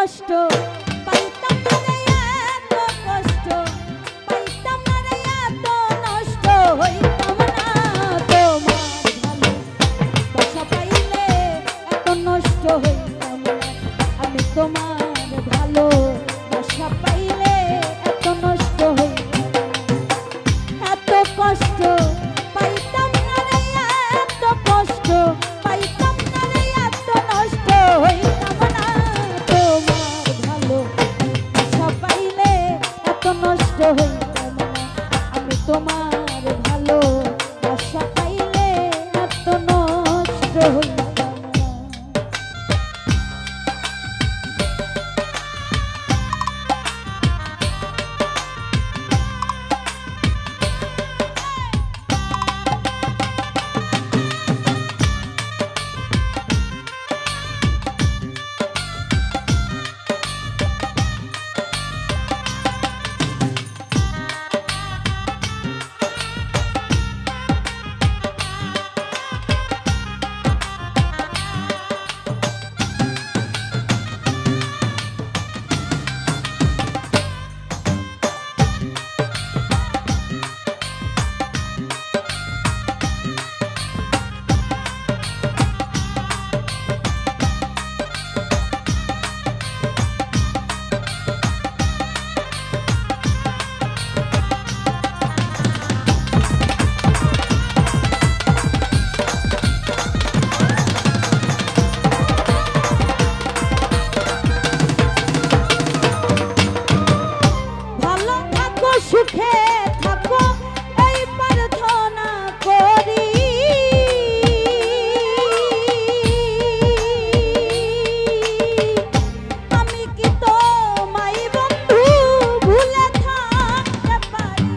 কষ্ট পাইতাম না রে, এত কষ্ট পাইতাম না রে, এত নষ্ট হইতাম না। তোমার ভালোবাসা পাইলে এত নষ্ট হইতাম না। আমি তোমার ভালোবাসা পাইলে এত নষ্ট হইতাম না। এত কষ্ট পাইতাম না রে, এত কষ্ট পাইতাম না রে, এত নষ্ট হইতাম না। তোমার ভালোবাসা পাইলে এত নষ্ট হইতাম না। আমি তোমার ভালোবাসা পাইলে এত নষ্ট হইতাম না। সুখে থাকো এই প্রার্থনা করি। আমি কি তোমায় বন্ধু ভুলে থাকতে পারি?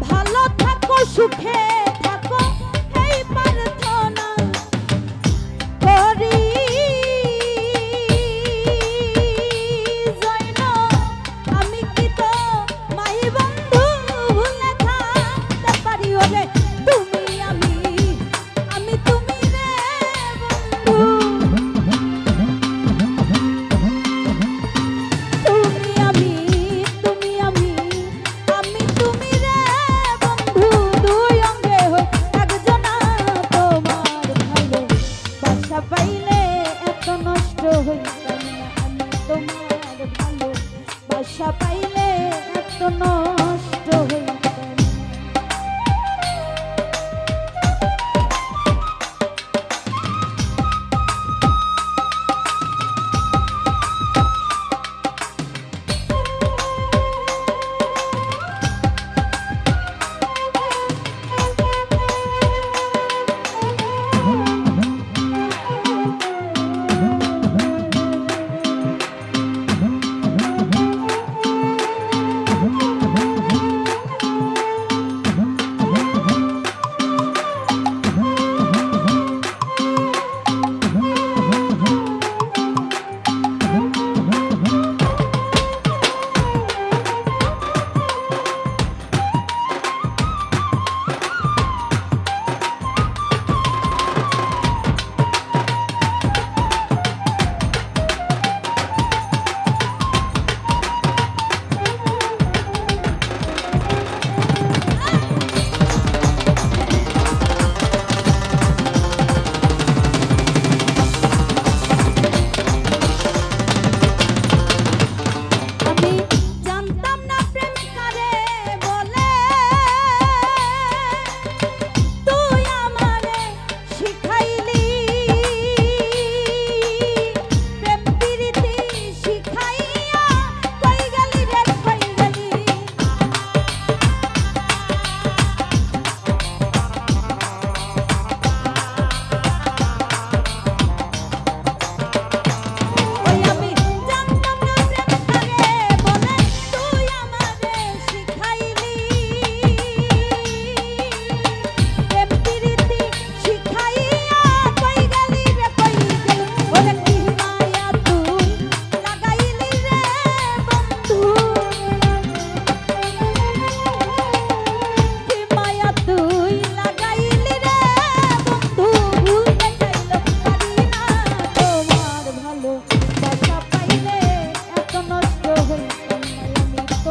ভালো থাকো সুখে পাইলে এত নষ্ট হইতাম না। আমি তোমার ভালোবাসা পাইলে এত নষ্ট হইতাম না।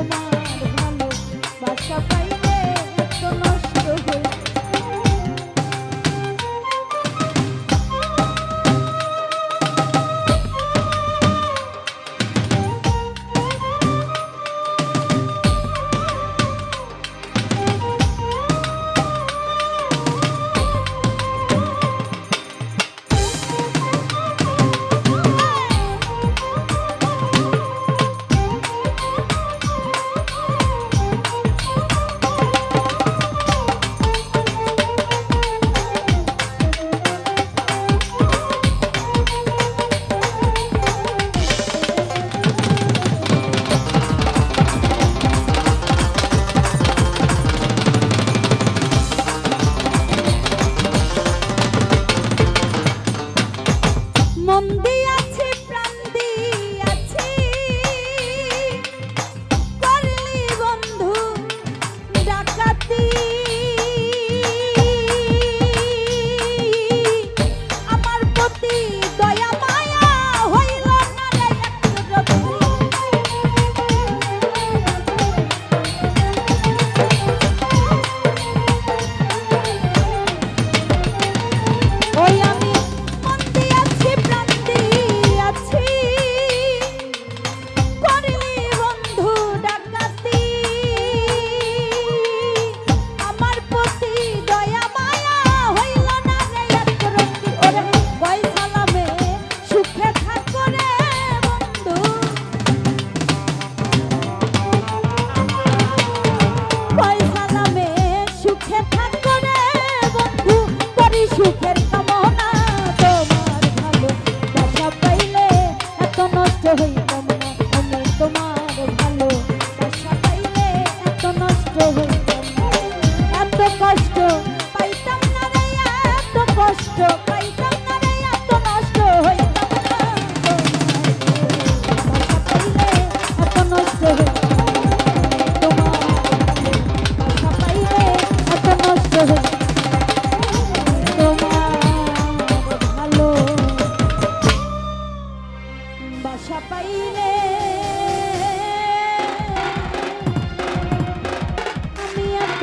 তোমার ভালো বাসা পাইলে এত নষ্ট হই। মন দিয়াছি প্রাণ দিয়াছি করলি বন্ধু ডাকাতি আমার প্রতি দয়া মায়া হইল না রে একরত্তি ওই আমি মন দিয়াছি প্রাণ দিয়াছি করলি বন্ধু ডাকাতি আমার প্রতি দয়া মায়া হইল না রে একরত্তি ওরে কই সালামে সুখে থাকো রে বন্ধু কই সালামে সুখে থাকো রে বন্ধু করি সুখের কামনা তোমার ভালো বাসা পাইলে এত নষ্ট হইতাম না আমি তোমার ভালো বাসা পাইলে এত নষ্ট হইতাম না এত কষ্ট পাইতাম না রে এত কষ্ট পাইতাম না রে এত নষ্ট হইতাম না তোমার বাসা পাইলে এত নষ্ট হইতাম তোমার বাসা পাইলে আমি এত